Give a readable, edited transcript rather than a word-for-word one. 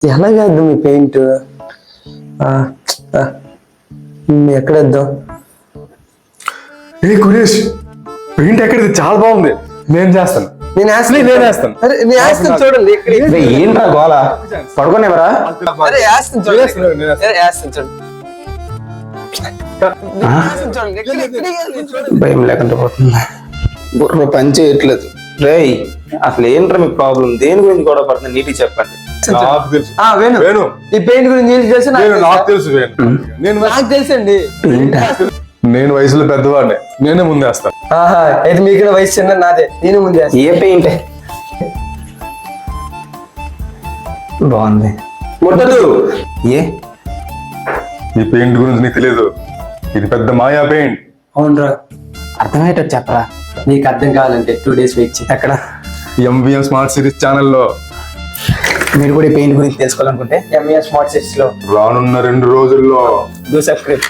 ఎలాగేద్దాం మీ paint? ఎక్కడేద్దాం? ఏ Guresh, paint ఎక్కడిది? చాలా బాగుంది, నేను చేస్తాను. నేను వేస్తాను. అరే నేను వేస్తాను చూడండి. ఏంట్రా గోళ? పడుకోనేవరా? అరే వేస్తాను చూడండి. వేస్తాను చూడండి. భయం లేకుండా పోతుంది, బుర్ర పని చేయట్లేదు. రేయ్, అసలు ఏంట్రా మీ ప్రాబ్లం? దేని గురించి గొడవ పడుతుంది? నీటికి చెప్పండి. నాకు తెలుసు వేణు, ఈ పెయింట్ గురించి తెలుసు. నాకు తెలుసు వేణు, నాకు తెలుసండి. నేను వయసులో పెద్దవాడిని, నేనే ముందేస్తాను. అయితే మీకు వయసు చిన్న, నాదే, నేను ముందే. ఏ పెయింట్ బాగుంది? ముట్టదు. ఏ ఈ పెయింట్ గురించి నీకు తెలియదు, ఇది పెద్ద మాయా పెయింట్. అవునరా, అర్థమయ్యేటట్టు చెప్పరా. నీకు అర్థం కావాలంటే 2 days వెయిట్ చేయి. ఎక్కడ? ఎంవిఎం స్మార్ట్ సిరీస్ ఛానల్లో. మీరు కూడా ఈ పెయింట్ గురించి తెలుసుకోవాలనుకుంటే ఎంఏ స్మార్ట్ సిటీస్ లో రానున్న 2 రోజుల్లో డూ సబ్స్క్రైబ్.